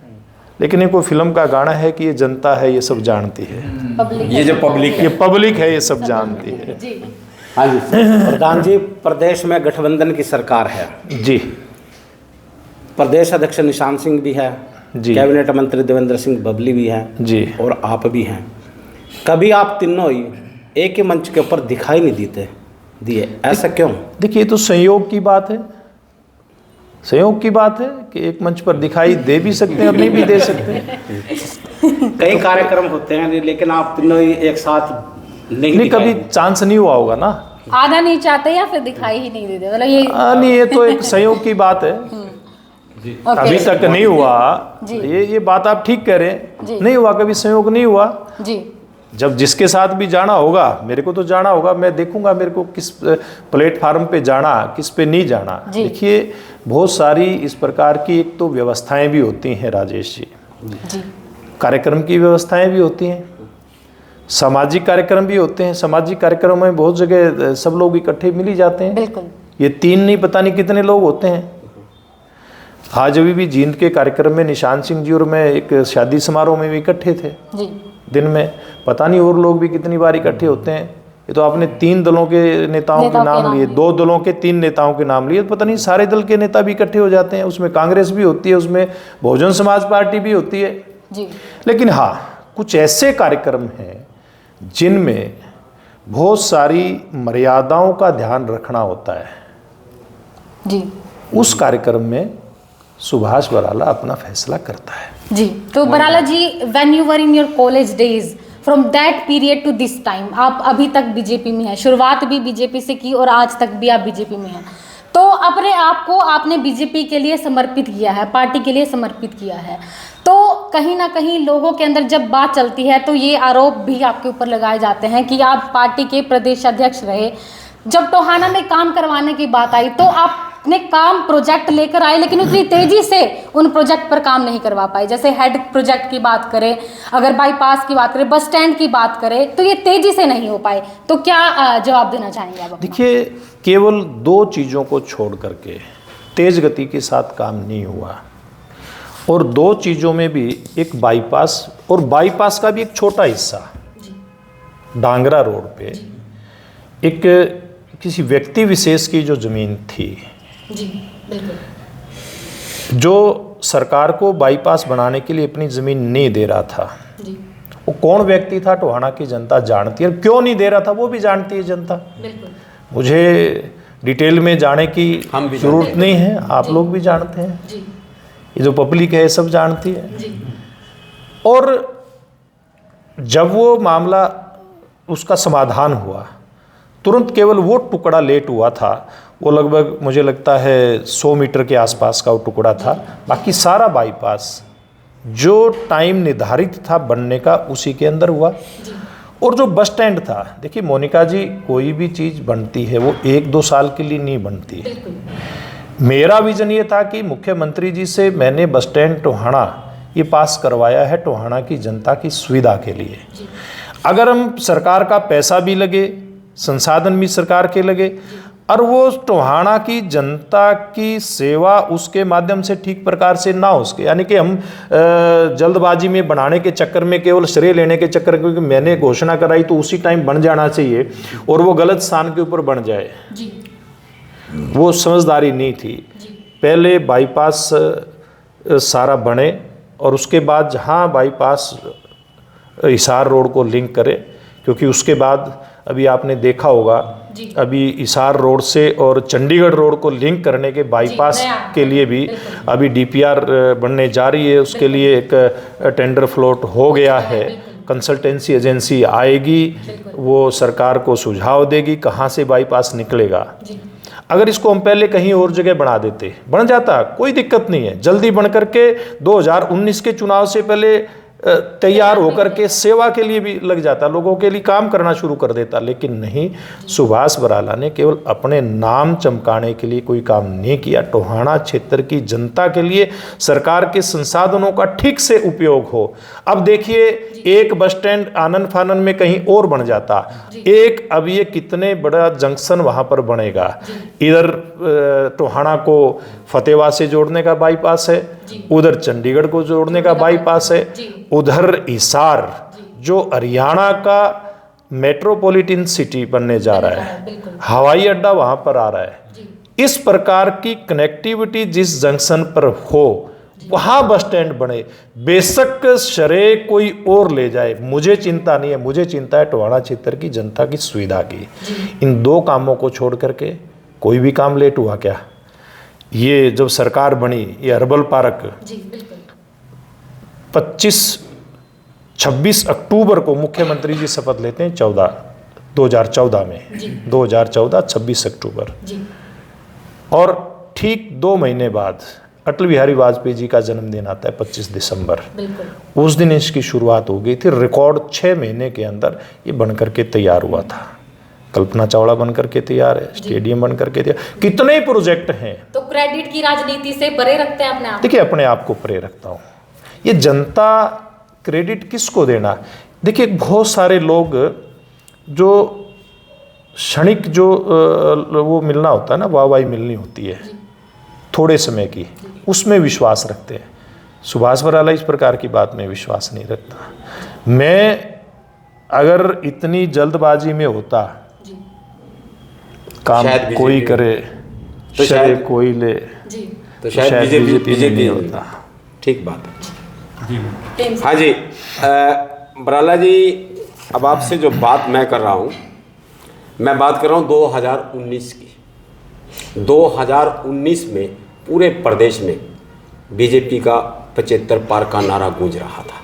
लेकिन ये कोई फिल्म का गाना है कि ये जनता है, ये सब जानती है, ये जो पब्लिक है, ये पब्लिक है, ये सब जानती है। हाँ जी। प्रधान जी, प्रदेश में गठबंधन की सरकार है जी प्रदेश अध्यक्ष निशान सिंह भी है जी। कैबिनेट मंत्री देवेंद्र सिंह बबली भी हैं जी। और आप भी हैं। कभी आप तीनों ही एक ही मंच के ऊपर दिखाई नहीं दिए, ऐसा क्यों? देखिए, ये तो संयोग की बात है। संयोग की बात है कि एक मंच पर दिखाई दे भी सकते हैं और नहीं भी दे सकते हैं। कई कार्यक्रम होते हैं लेकिन आप तीनों ही एक साथ नहीं नहीं, दिखाई कभी चांस नहीं हुआ होगा ना। आधा नहीं चाहते या फिर दिखाई ही नहीं देते, मतलब ये नहीं, ये तो एक संयोग की बात है। ओके। अभी तक नहीं हुआ। जी। ये बात आप ठीक कह रहे हैं, जी। नहीं हुआ, कभी संयोग नहीं हुआ। जी जब जिसके साथ भी जाना होगा, मेरे को तो जाना होगा, मैं देखूंगा मेरे को किस प्लेटफार्म पे जाना, किस पे नहीं जाना। जी। देखिए, बहुत सारी इस प्रकार की एक तो व्यवस्थाएं भी होती हैं राजेश जी, जी कार्यक्रम की व्यवस्थाएं भी होती हैं, सामाजिक कार्यक्रम भी होते हैं। सामाजिक कार्यक्रम में बहुत जगह सब लोग इकट्ठे मिल ही जाते हैं। बिल्कुल। ये 3 नहीं, पता नहीं कितने लोग होते हैं। आज अभी भी जींद के कार्यक्रम में निशान सिंह जी और मैं एक शादी समारोह में भी इकट्ठे थे जी दिन में, पता नहीं और लोग भी कितनी बार इकट्ठे होते हैं। ये तो आपने 3 दलों के नेताओं के नाम लिए, 2 दलों के 3 नेताओं के नाम लिए, पता नहीं सारे दल के नेता भी इकट्ठे हो जाते हैं। उसमें कांग्रेस भी होती है, उसमें बहुजन समाज पार्टी भी होती है। जी लेकिन हाँ, कुछ ऐसे कार्यक्रम हैं जिनमें बहुत सारी मर्यादाओं का ध्यान रखना होता है। जी उस कार्यक्रम में सुभाष बराला अपना फैसला करता है। जी। तो Barala ji, when you were in your college days, from that period to this time, आप अभी तक बीजेपी में हैं, शुरुआत भी बीजेपी से की और आज तक भी आप बीजेपी में हैं, तो अपने आप को आपने बीजेपी के लिए समर्पित किया है, पार्टी के लिए समर्पित किया है। तो कहीं ना कहीं लोगों के अंदर जब बात चलती है तो ये आरोप भी आपके ऊपर लगाए जाते हैं कि आप पार्टी के प्रदेश अध्यक्ष रहे, जब टोहाना में काम करवाने की बात आई तो आपने काम प्रोजेक्ट लेकर आए, लेकिन उतनी तेजी से उन प्रोजेक्ट पर काम नहीं करवा पाए। जैसे हेड प्रोजेक्ट की बात करें, अगर बाईपास की बात करें, बस स्टैंड की बात करें, तो ये तेजी से नहीं हो पाए। तो क्या जवाब देना चाहेंगे आप? देखिए, केवल 2 चीज़ों को छोड़ करके तेज गति के साथ काम नहीं हुआ, और 2 चीज़ों में भी एक बाईपास, और बाईपास का भी एक छोटा हिस्सा डांगरा रोड पे एक किसी व्यक्ति विशेष की जो ज़मीन थी, जी बिल्कुल, जो सरकार को बाईपास बनाने के लिए अपनी ज़मीन नहीं दे रहा था। जी वो कौन व्यक्ति था टोहाना की जनता जानती है, और क्यों नहीं दे रहा था वो भी जानती है जनता। बिल्कुल। मुझे डिटेल में जाने की हम भी जरूरत नहीं है, आप लोग भी जानते हैं, जी ये जो पब्लिक है सब जानती है। जी और जब वो मामला उसका समाधान हुआ, तुरंत केवल वो टुकड़ा लेट हुआ था, वो लगभग मुझे लगता है 100 मीटर के आसपास का वो टुकड़ा था। बाकी सारा बाईपास जो टाइम निर्धारित था बनने का उसी के अंदर हुआ। और जो बस स्टैंड था, देखिए मोनिका जी, कोई भी चीज़ बनती है वो 1-2 साल के लिए नहीं बनती है। मेरा विजन ये था कि मुख्यमंत्री जी से मैंने बस स्टैंड टोहाना ये पास करवाया है टोहाना की जनता की सुविधा के लिए। अगर हम सरकार का पैसा भी लगे, संसाधन भी सरकार के लगे, और वो टोहाना की जनता की सेवा उसके माध्यम से ठीक प्रकार से ना हो सके, यानी कि हम जल्दबाजी में बनाने के चक्कर में, केवल श्रेय लेने के चक्कर में, क्योंकि मैंने घोषणा कराई तो उसी टाइम बन जाना चाहिए और वो गलत स्थान के ऊपर बन जाए, जी वो समझदारी नहीं थी। पहले बाईपास सारा बने और उसके बाद जहाँ बाईपास हिसार रोड को लिंक करे, क्योंकि उसके बाद अभी आपने देखा होगा अभी हिसार रोड से और चंडीगढ़ रोड को लिंक करने के बाईपास के लिए भी अभी डीपीआर बनने जा रही है। उसके लिए एक टेंडर फ्लोट हो गया है, कंसल्टेंसी एजेंसी आएगी, वो सरकार को सुझाव देगी कहाँ से बाईपास निकलेगा। अगर इसको हम पहले कहीं और जगह बना देते, बन जाता, कोई दिक्कत नहीं है, जल्दी बन करके 2019 के चुनाव से पहले तैयार होकर के सेवा के लिए भी लग जाता, लोगों के लिए काम करना शुरू कर देता। लेकिन नहीं, सुभाष बराला ने केवल अपने नाम चमकाने के लिए कोई काम नहीं किया। टोहाना क्षेत्र की जनता के लिए सरकार के संसाधनों का ठीक से उपयोग हो। अब देखिए, एक बस स्टैंड आनन फानन में कहीं और बन जाता, एक अब ये कितने बड़ा जंक्शन वहाँ पर बनेगा। इधर टोहाना को फतेवा से जोड़ने का बाईपास है, उधर चंडीगढ़ को जोड़ने का बाईपास है, उधर हिसार जो हरियाणा का मेट्रोपॉलिटन सिटी बनने जा रहा है, बिल्कुल। हवाई अड्डा वहाँ पर आ रहा है। इस प्रकार की कनेक्टिविटी जिस जंक्शन पर हो वहाँ बस स्टैंड बने, बेशक शरे कोई और ले जाए, मुझे चिंता नहीं है। मुझे चिंता है टोहाना क्षेत्र की जनता की सुविधा की। इन दो कामों को छोड़ करके कोई भी काम लेट हुआ क्या? ये जब सरकार बनी, ये हर्बल पार्क 26 अक्टूबर को मुख्यमंत्री जी शपथ लेते हैं 2014 में, 2014 26 अक्टूबर, और ठीक 2 महीने बाद अटल बिहारी वाजपेयी जी का जन्मदिन आता है 25 दिसंबर। उस दिन इसकी शुरुआत हो गई थी। रिकॉर्ड 6 महीने के अंदर ये बन करके तैयार हुआ था। कल्पना चावला बन करके तैयार है, स्टेडियम बन करके तैयार, कितने प्रोजेक्ट हैं। तो क्रेडिट की राजनीति से परे रखते हैं अपने आप? देखिए, अपने आप को परे रखता हूँ। ये जनता क्रेडिट किसको देना? देखिए, बहुत सारे लोग जो क्षणिक जो वो मिलना होता है ना, वाहवाही मिलनी होती है थोड़े समय की, उसमें विश्वास रखते हैं। सुभाष बराला इस प्रकार की बात में विश्वास नहीं रखता। मैं अगर इतनी जल्दबाजी में होता, काम कोई करे तो शायद कोई ले, तो शायद बीजेपी नहीं होता। ठीक बात है। हाँ जी, बराला जी, अब आपसे जो बात मैं कर रहा हूँ, मैं बात कर रहा हूँ 2019 की। 2019 में पूरे प्रदेश में बीजेपी का 75 पार का नारा गूंज रहा था,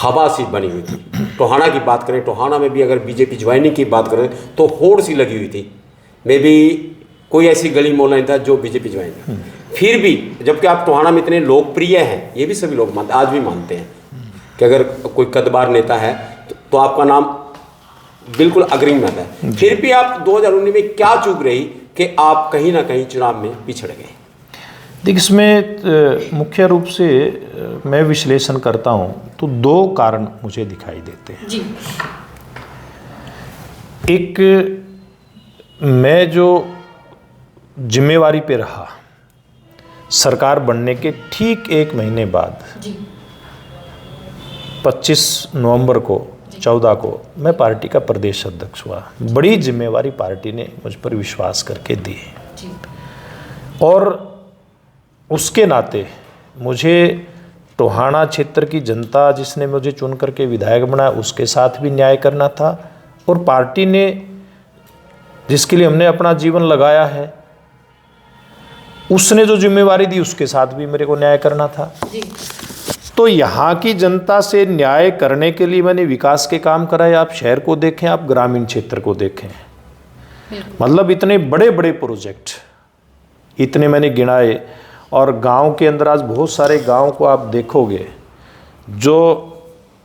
हवा सी बनी हुई थी। टोहाना की बात करें, टोहाना में भी अगर बीजेपी ज्वाइनिंग की बात करें तो होड़ सी लगी हुई थी। मे भी कोई ऐसी गली मोहल्ला नहीं था जो बीजेपी ज्वाइन। फिर भी जबकि आप टोहाना में इतने लोकप्रिय हैं, ये भी सभी लोग मानते, आज भी मानते हैं कि अगर कोई कदबार नेता है तो आपका नाम बिल्कुल अग्रिम में आता है। फिर भी आप 2019 में क्या चूक रही कि आप कहीं ना कहीं चुनाव में पिछड़ गए? देखिए, इसमें मुख्य रूप से मैं विश्लेषण करता हूं तो 2 कारण मुझे दिखाई देते हैं जी। एक, मैं जो जिम्मेवारी पे रहा सरकार बनने के ठीक 1 महीने बाद, 25 नवंबर को 14 को मैं पार्टी का प्रदेश अध्यक्ष हुआ। बड़ी जिम्मेवारी पार्टी ने मुझ पर विश्वास करके दी, और उसके नाते मुझे टोहाना क्षेत्र की जनता जिसने मुझे चुन करके विधायक बनाया उसके साथ भी न्याय करना था, और पार्टी ने जिसके लिए हमने अपना जीवन लगाया है उसने जो जिम्मेवारी दी उसके साथ भी मेरे को न्याय करना था। तो यहाँ की जनता से न्याय करने के लिए मैंने विकास के काम कराए। आप शहर को देखें, आप ग्रामीण क्षेत्र को देखें, मतलब इतने बड़े बड़े प्रोजेक्ट इतने मैंने गिनाए। और गांव के अंदर आज बहुत सारे गांव को आप देखोगे जो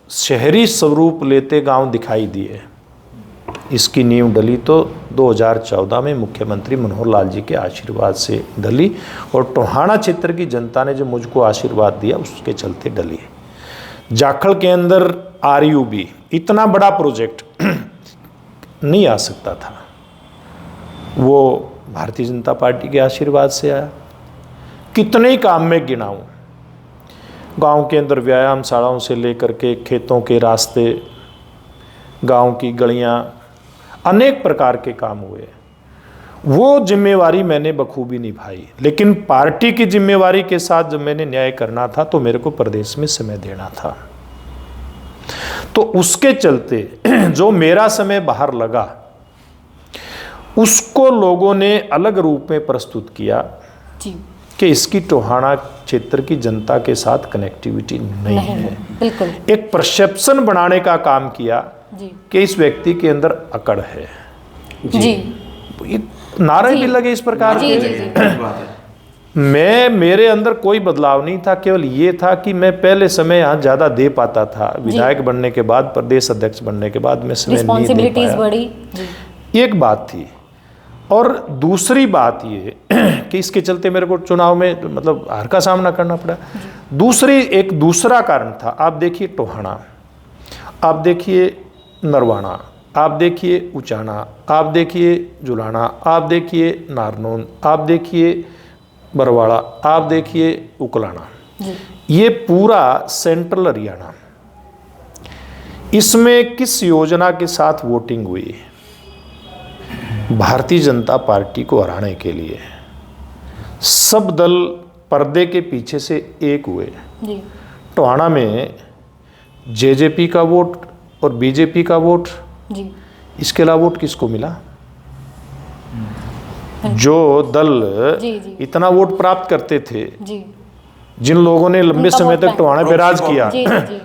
शहरी स्वरूप लेते गांव दिखाई दिए। इसकी नींव डली तो 2014 में मुख्यमंत्री मनोहर लाल जी के आशीर्वाद से डली, और टोहाना क्षेत्र की जनता ने जो मुझको आशीर्वाद दिया उसके चलते डली। जाखल के अंदर RUB इतना बड़ा प्रोजेक्ट नहीं आ सकता था, वो भारतीय जनता पार्टी के आशीर्वाद से आया। कितने ही काम में गिनाऊं, गांव के अंदर व्यायामशालाओं से लेकर के खेतों के रास्ते, गांव की गलियां, अनेक प्रकार के काम हुए। वो जिम्मेवारी मैंने बखूबी निभाई, लेकिन पार्टी की जिम्मेवारी के साथ जब मैंने न्याय करना था तो मेरे को प्रदेश में समय देना था। तो उसके चलते जो मेरा समय बाहर लगा उसको लोगों ने अलग रूप में प्रस्तुत किया कि इसकी टोहाना क्षेत्र की जनता के साथ कनेक्टिविटी नहीं है। बिल्कुल। एक परसेप्शन बनाने का काम किया कि इस व्यक्ति के अंदर अकड़ है। जी। नारे भी लगे इस प्रकार के। मेरे अंदर कोई बदलाव नहीं था, केवल ये था कि मैं पहले समय यहाँ ज़्यादा दे पाता था। विधायक बनने के बाद, प्रदेश अध्यक्ष बनने के बाद मैं समय नहीं दे पाया। बढ़ी। एक बात थी, और दूसरी बात ये कि इसके चलते मेरे को चुनाव में मतलब हार का सामना करना पड़ा। एक दूसरा कारण था। आप देखिए टोहाना, आप देखिए नरवाना, आप देखिए उचाना, आप देखिए जुलाना, आप देखिए नारनौन, आप देखिए बरवाड़ा, आप देखिए उकलाना, ये पूरा सेंट्रल हरियाणा, इसमें किस योजना के साथ वोटिंग हुई? भारतीय जनता पार्टी को हराने के लिए सब दल पर्दे के पीछे से एक हुए। जी। टोहाना में जेजेपी का वोट और बीजेपी का वोट, जी। इसके अलावा वोट किसको मिला? जो दल जी, जी। इतना वोट प्राप्त करते थे, जी। जिन लोगों ने लंबे उनका समय वोट तक टोहाना पे राज किया, जी, जी।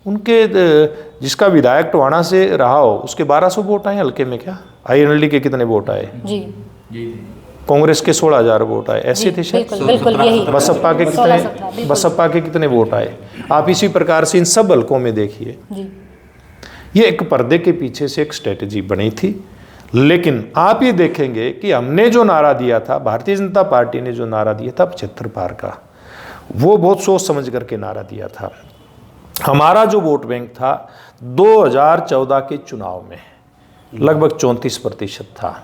उनके जिसका विधायक टोहाना से रहा हो उसके 1200 वोट आए हल्के में। क्या आईएनएलडी के कितने वोट आए? जी। कांग्रेस के 16,000 वोट आए, ऐसे थे शायद। बिल्कुल बिल्कुल यही। बसपा के 16-17 कितने बिल्कुल। बसपा के कितने वोट आए? आप इसी प्रकार से इन सब हल्कों में देखिए। जी। ये एक पर्दे के पीछे से एक स्ट्रेटेजी बनी थी। लेकिन आप ये देखेंगे कि हमने जो नारा दिया था, भारतीय जनता पार्टी ने जो नारा दिया था 75 पार का, वो बहुत सोच समझ करके नारा दिया था। हमारा जो वोट बैंक था 2014 के चुनाव में लगभग 34% था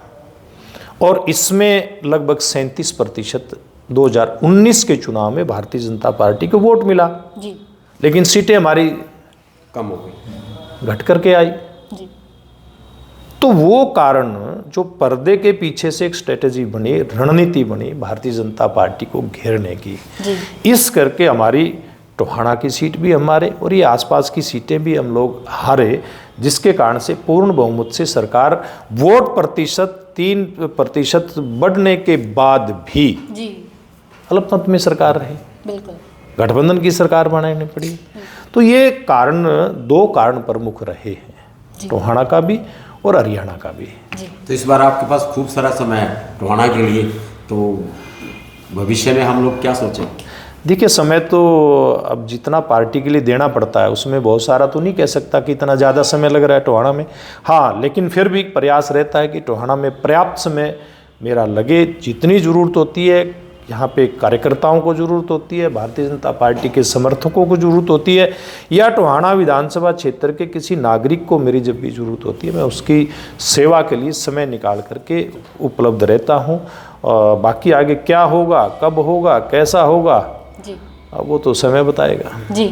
और इसमें लगभग 37% 2019 के चुनाव में भारतीय जनता पार्टी को वोट मिला। जी। लेकिन सीटें हमारी कम हो गई, घट करके आई। जी। तो वो कारण जो पर्दे के पीछे से एक स्ट्रेटेजी बनी, रणनीति बनी भारतीय जनता पार्टी को घेरने की, जी। इस करके हमारी टोहाना की सीट भी हमारे और ये आसपास की सीटें भी हम लोग हारे, जिसके कारण से पूर्ण बहुमत से सरकार वोट प्रतिशत 3% बढ़ने के बाद भी जी। अल्पमत में सरकार रही, बिल्कुल। गठबंधन की सरकार बनानी पड़ी। तो ये कारण, 2 कारण प्रमुख रहे हैं, टोहाना का भी और हरियाणा का भी। जी। तो इस बार आपके पास खूब सारा समय है टोहाना के लिए, तो भविष्य में हम लोग क्या सोचें? देखिए, समय तो अब जितना पार्टी के लिए देना पड़ता है उसमें बहुत सारा तो नहीं कह सकता कि इतना ज़्यादा समय लग रहा है टोहाना में। हाँ, लेकिन फिर भी प्रयास रहता है कि टोहाना में पर्याप्त समय मेरा लगे। जितनी ज़रूरत होती है यहाँ पे कार्यकर्ताओं को ज़रूरत होती है, भारतीय जनता पार्टी के समर्थकों को ज़रूरत होती है, या टोहाना विधानसभा क्षेत्र के किसी नागरिक को मेरी जब भी ज़रूरत होती है, मैं उसकी सेवा के लिए समय निकाल करके उपलब्ध रहता हूँ। बाकी आगे क्या होगा, कब होगा, कैसा होगा, जी। अब वो तो समय बताएगा। जी।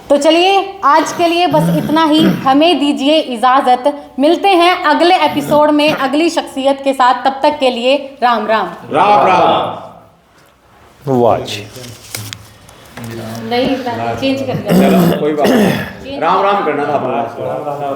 तो चलिए, आज के लिए बस इतना ही। हमें दीजिए इजाजत। मिलते हैं अगले एपिसोड में अगली शख्सियत के साथ। तब तक के लिए राम राम। राम राम। वाह जी। नहीं, चेंज कर दिया। चलो कोई बात नहीं, राम राम करना था।